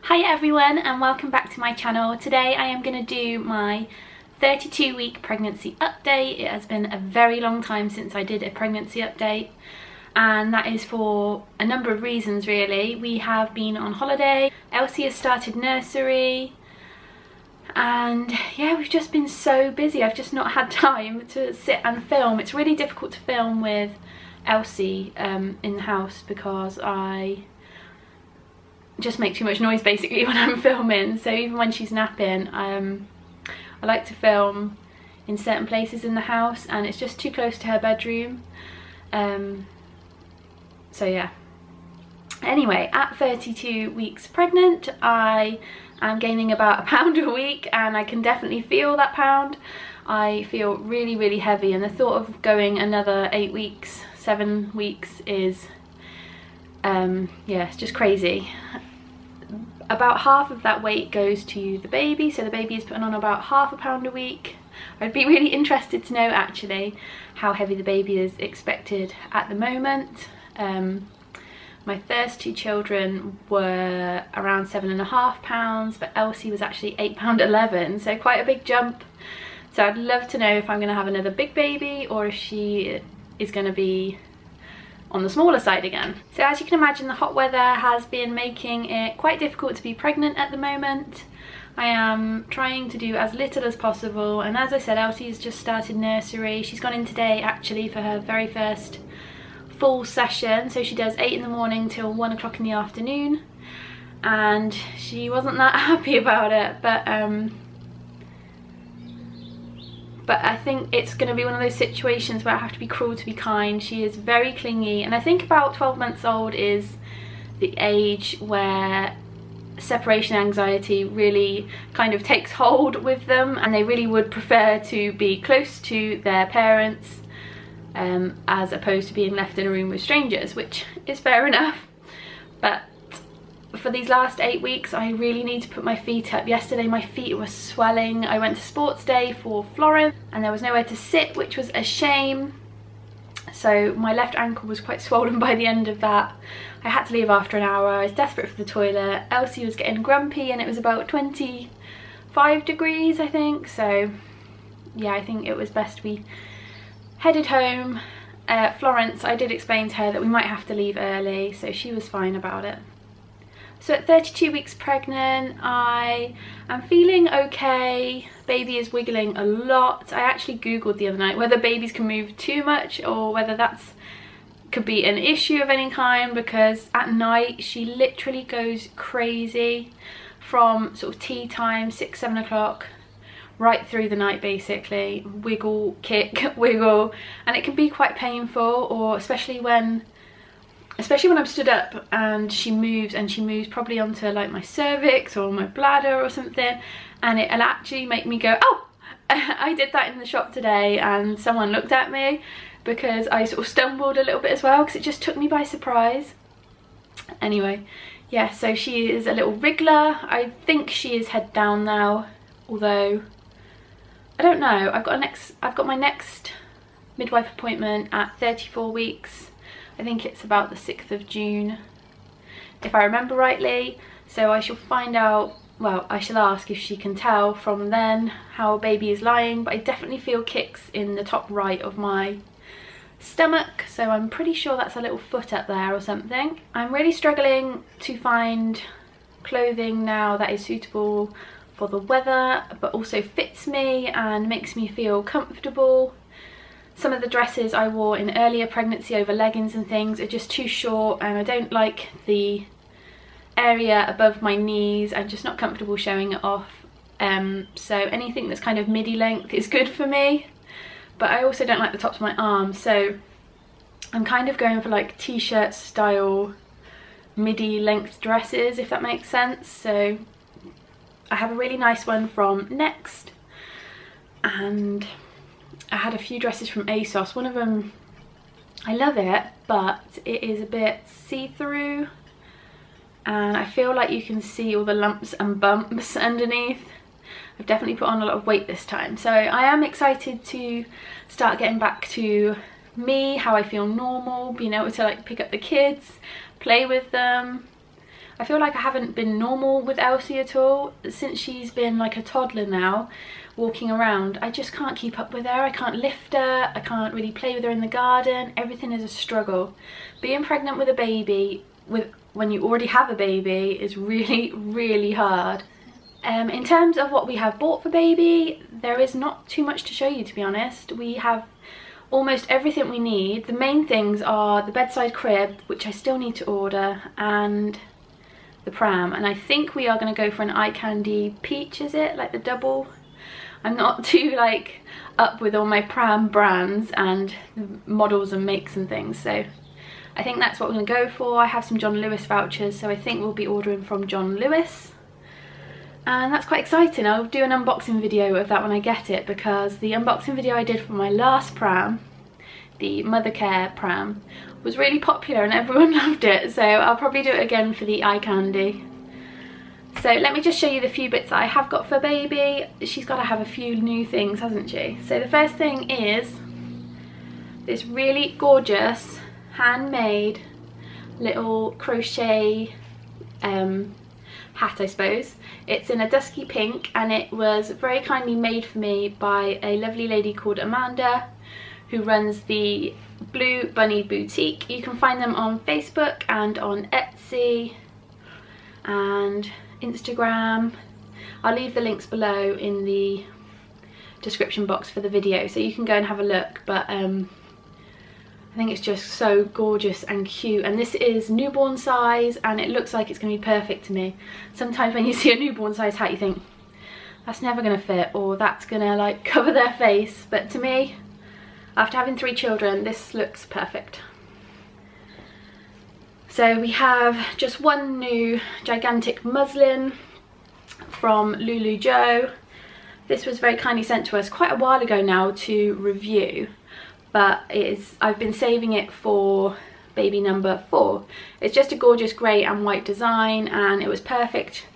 Hi everyone and welcome back to my channel. Today I am going to do my 32-week pregnancy update. It has been a very long time since I did a pregnancy update, and that is for a number of reasons really. We have been on holiday, Elsie has started nursery, and yeah, we've just been so busy. I've just not had time to sit and film. It's really difficult to film with Elsie in the house because I just make too much noise basically when I'm filming. So even when she's napping, I like to film in certain places in the house, and it's just too close to her bedroom. So yeah. Anyway, at 32 weeks pregnant, I am gaining about £1 a week, and I can definitely feel that pound. I feel really heavy, and the thought of going another 8 weeks, 7 weeks is yeah, it's just crazy. About half of that weight goes to the baby, so the baby is putting on about £0.5 a week. I'd be really interested to know actually how heavy the baby is expected at the moment. My first two children were around £7.5, but Elsie was actually £8.11, so quite a big jump. So I'd love to know if I'm going to have another big baby or if she is going to be on the smaller side again. So as you can imagine, the hot weather has been making it quite difficult to be pregnant at the moment. I am trying to do as little as possible, and as I said, Elsie's just started nursery. She's gone in today actually for her very first full session, so she does 8 in the morning till 1 o'clock in the afternoon, and she wasn't that happy about it, but I think it's going to be one of those situations where I have to be cruel to be kind. She is very clingy, and I think about 12 months old is the age where separation anxiety really kind of takes hold with them, and they really would prefer to be close to their parents as opposed to being left in a room with strangers, which is fair enough. But for these last 8 weeks, I really need to put my feet up. Yesterday my feet were swelling. I went to sports day for Florence and there was nowhere to sit, which was a shame. So my left ankle was quite swollen by the end of that. I had to leave after an hour. I was desperate for the toilet. Elsie was getting grumpy and it was about 25 degrees I think. So yeah, I think it was best we headed home. Florence, I did explain to her that we might have to leave early, so she was fine about it. So at 32 weeks pregnant, I am feeling okay. Baby is wiggling a lot. I actually googled the other night whether babies can move too much or whether that's could be an issue of any kind, because at night she literally goes crazy from sort of tea time, 6-7 o'clock, right through the night basically. Wiggle, kick, wiggle, and it can be quite painful, or especially when I'm stood up and she moves probably onto like my cervix or my bladder or something, and it'll actually make me go, oh! I did that in the shop today and someone looked at me because I sort of stumbled a little bit as well, because it just took me by surprise. Anyway, yeah, so she is a little wriggler. I think she is head down now, although I don't know. I've got my next midwife appointment at 34 weeks. I think it's about the 6th of June, if I remember rightly. So I shall find out, well, I shall ask if she can tell from then how baby is lying, but I definitely feel kicks in the top right of my stomach, so I'm pretty sure that's a little foot up there or something. I'm really struggling to find clothing now that is suitable for the weather, but also fits me and makes me feel comfortable. Some of the dresses I wore in earlier pregnancy over leggings and things are just too short, and I don't like the area above my knees. I'm just not comfortable showing it off. So anything that's kind of midi length is good for me, but I also don't like the tops of my arms, so I'm kind of going for like t-shirt style midi length dresses, if that makes sense. So I have a really nice one from Next, and I had a few dresses from ASOS. One of them, I love it, but it is a bit see-through and I feel like you can see all the lumps and bumps underneath. I've definitely put on a lot of weight this time, so I am excited to start getting back to me, how I feel normal, being able to like pick up the kids, play with them. I feel like I haven't been normal with Elsie at all. Since she's been like a toddler now, walking around, I just can't keep up with her. I can't lift her, I can't really play with her in the garden. Everything is a struggle. Being pregnant with a baby, when you already have a baby, is really, really hard. In terms of what we have bought for baby, there is not too much to show you, to be honest. We have almost everything we need. The main things are the bedside crib, which I still need to order, and the pram. And I think we are going to go for an eye candy peach, is it? Like the double. I'm not too like up with all my pram brands and models and makes and things, so I think that's what we're going to go for. I have some John Lewis vouchers, so I think we'll be ordering from John Lewis. And that's quite exciting. I'll do an unboxing video of that when I get it, because the unboxing video I did for my last pram, the Mothercare pram, was really popular and everyone loved it, so I'll probably do it again for the eye candy. So let me just show you the few bits that I have got for baby. She's got to have a few new things, hasn't she? So the first thing is this really gorgeous handmade little crochet hat, I suppose. It's in a dusky pink, and it was very kindly made for me by a lovely lady called Amanda, who runs the Blue Bunny Boutique. You can find them on Facebook and on Etsy and Instagram. I'll leave the links below in the description box for the video, so you can go and have a look. But I think it's just so gorgeous and cute, and this is newborn size, and it looks like it's going to be perfect to me. Sometimes when you see a newborn size hat, you think that's never going to fit, or that's going to like cover their face, but to me, after having 3 children, this looks perfect. So we have just one new gigantic muslin from Lulu Jo. This was very kindly sent to us quite a while ago now to review, but I've been saving it for baby number 4. It's just a gorgeous grey and white design, and it was perfect.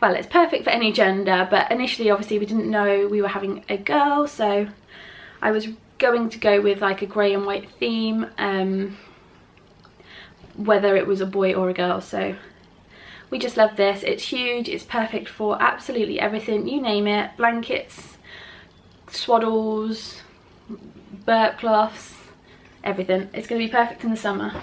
Well, it's perfect for any gender, but initially obviously we didn't know we were having a girl, so I was going to go with like a grey and white theme, whether it was a boy or a girl. So we just love this. It's huge, it's perfect for absolutely everything, you name it. Blankets, swaddles, burp cloths, everything. It's going to be perfect in the summer.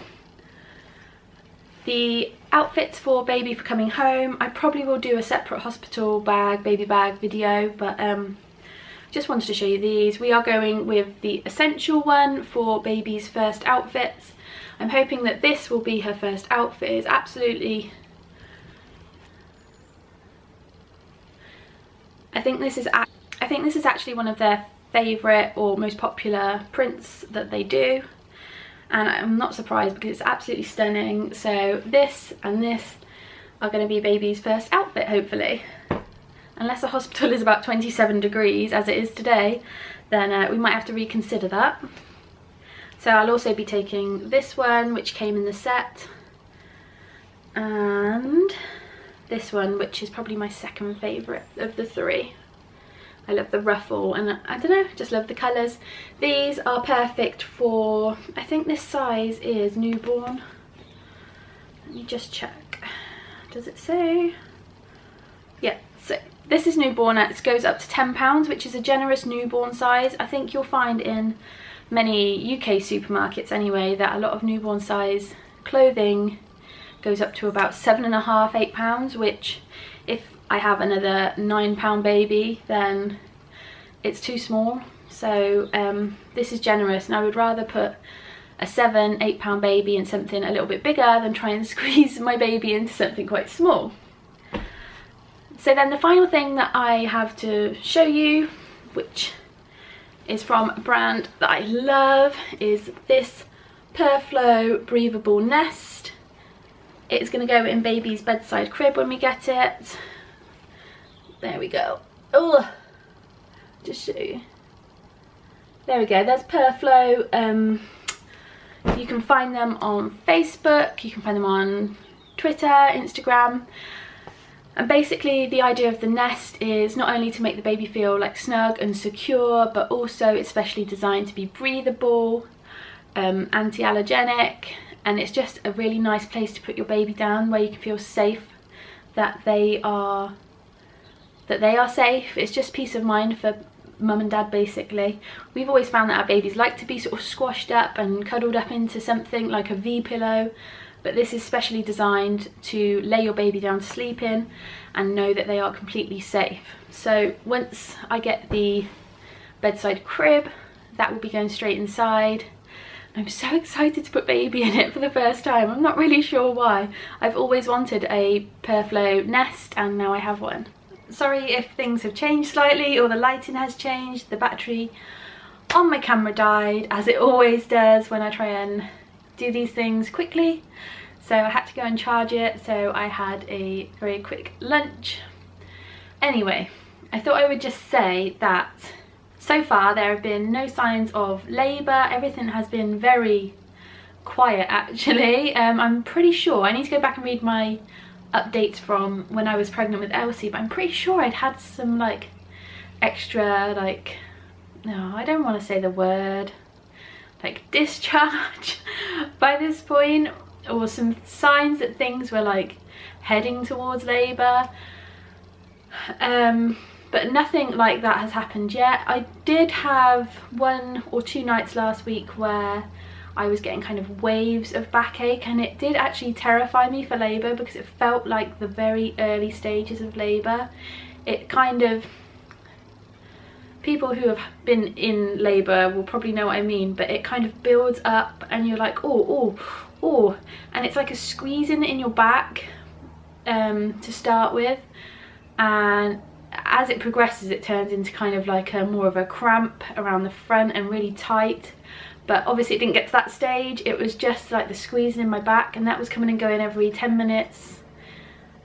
The outfits for baby for coming home, I probably will do a separate hospital bag, baby bag video, but just wanted to show you these. We are going with the essential one for baby's first outfits. I'm hoping that this will be her first outfit. It's absolutely, I think this is actually one of their favourite or most popular prints that they do, and I'm not surprised because it's absolutely stunning. So this and this are going to be baby's first outfit, hopefully. Unless the hospital is about 27 degrees as it is today, then we might have to reconsider that. So I'll also be taking this one, which came in the set, and this one, which is probably my second favourite of the 3. I love the ruffle, and I don't know, just love the colours. These are perfect for, I think this size is newborn. Let me just check. Does it say? Yeah, so this is newborn. It goes up to £10, which is a generous newborn size. I think you'll find in many UK supermarkets anyway that a lot of newborn size clothing goes up to about £7.5, £8, which if I have another £9 baby, then it's too small. So this is generous, and I would rather put a £7, £8 baby in something a little bit bigger than try and squeeze my baby into something quite small. So then the final thing that I have to show you, which is from a brand that I love, is this PURFLO breathable nest. It's going to go in baby's bedside crib when we get it. There we go. Oh, just show you. There we go. There's PURFLO. You can find them on Facebook. You can find them on Twitter, Instagram. And basically the idea of the nest is not only to make the baby feel like snug and secure, but also it's specially designed to be breathable, anti-allergenic, and it's just a really nice place to put your baby down, where you can feel safe that they are safe. It's just peace of mind for mum and dad, basically. We've always found that our babies like to be sort of squashed up and cuddled up into something like a V pillow, but this is specially designed to lay your baby down to sleep in and know that they are completely safe. So once I get the bedside crib, that will be going straight inside. I'm so excited to put baby in it for the first time. I'm not really sure why. I've always wanted a PURFLO nest and now I have one. Sorry if things have changed slightly or the lighting has changed. The battery on my camera died, as it always does when I try and do these things quickly. So I had to go and charge it, so I had a very quick lunch. Anyway, I thought I would just say that so far there have been no signs of labour. Everything has been very quiet, actually. I'm pretty sure, I need to go back and read my updates from when I was pregnant with Elsie, but I'm pretty sure I'd had some like extra, like, no, I don't want to say the word, like discharge by this point, or some signs that things were like heading towards labour. But nothing like that has happened yet. I did have 1 or 2 nights last week where I was getting kind of waves of backache, and it did actually terrify me for labour because it felt like the very early stages of labour. It kind of, people who have been in labour will probably know what I mean, but it kind of builds up and you're like, oh, and it's like a squeezing in your back to start with, and as it progresses it turns into kind of like a more of a cramp around the front and really tight. But obviously it didn't get to that stage, it was just like the squeezing in my back, and that was coming and going every 10 minutes.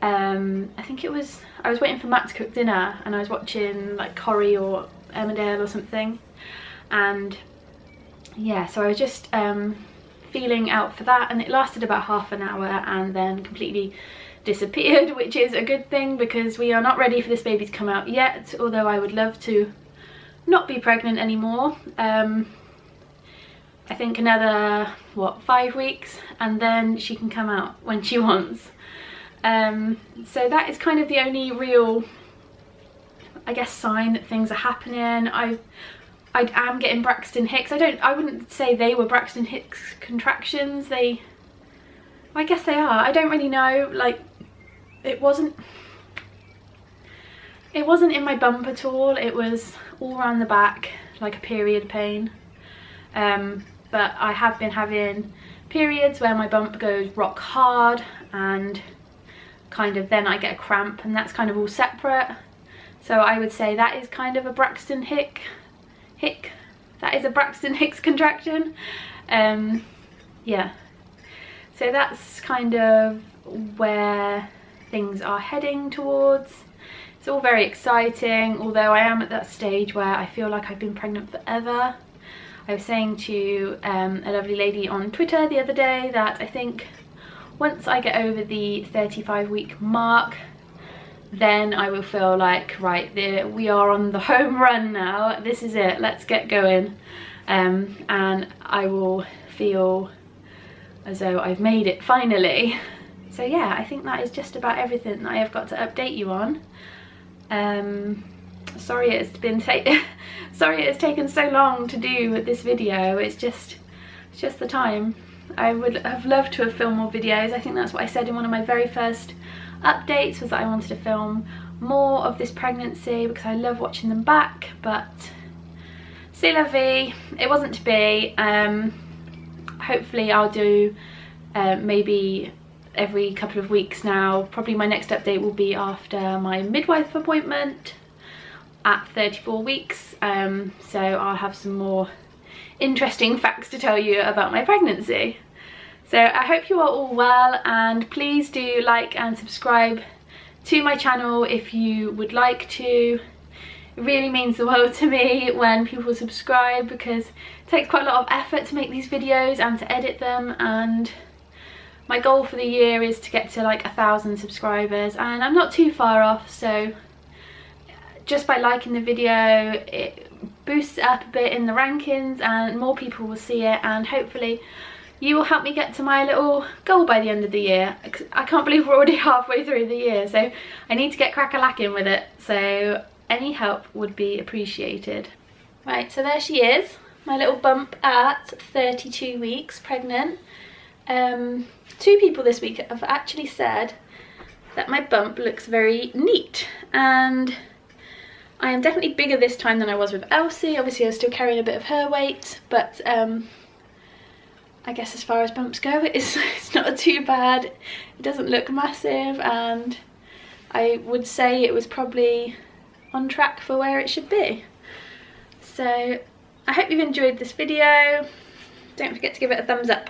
I think it was, I was waiting for Matt to cook dinner and I was watching like Corrie or Emmerdale or something, and yeah, so I was just feeling out for that, and it lasted about half an hour and then completely disappeared, which is a good thing because we are not ready for this baby to come out yet, although I would love to not be pregnant anymore. I think another, what, 5 weeks, and then she can come out when she wants. So that is kind of the only real, I guess, sign that things are happening. I am getting Braxton Hicks. I wouldn't say they were Braxton Hicks contractions. I guess they are. I don't really know. Like, it wasn't in my bump at all. It was all around the back, like a period pain. But I have been having periods where my bump goes rock hard and kind of then I get a cramp, and that's kind of all separate. So I would say that is kind of a Braxton that is a Braxton Hicks contraction. Yeah, so that's kind of where things are heading towards. It's all very exciting, although I am at that stage where I feel like I've been pregnant forever. I was saying to a lovely lady on Twitter the other day that I think once I get over the 35-week mark, then I will feel like, right, we are on the home run now, this is it, let's get going. And I will feel as though I've made it finally. So yeah, I think that is just about everything that I have got to update you on. Sorry it's taken so long to do this video. It's just the time. I would have loved to have filmed more videos. I think that's what I said in one of my very first updates, was that I wanted to film more of this pregnancy because I love watching them back, but c'est la vie, it wasn't to be. Hopefully I'll do maybe every couple of weeks now. Probably my next update will be after my midwife appointment at 34 weeks, so I'll have some more interesting facts to tell you about my pregnancy. So I hope you are all well, and please do like and subscribe to my channel if you would like to. It really means the world to me when people subscribe, because it takes quite a lot of effort to make these videos and to edit them, and my goal for the year is to get to like 1,000 subscribers, and I'm not too far off. So just by liking the video, it boosts it up a bit in the rankings and more people will see it, and hopefully you will help me get to my little goal by the end of the year. I can't believe we're already halfway through the year, so I need to get crack-a-lacking with it. So any help would be appreciated. Right, so there she is, my little bump at 32 weeks pregnant. 2 people this week have actually said that my bump looks very neat, and I am definitely bigger this time than I was with Elsie. Obviously I was still carrying a bit of her weight, but I guess as far as bumps go, it's not too bad. It doesn't look massive, and I would say it was probably on track for where it should be. So I hope you've enjoyed this video. Don't forget to give it a thumbs up.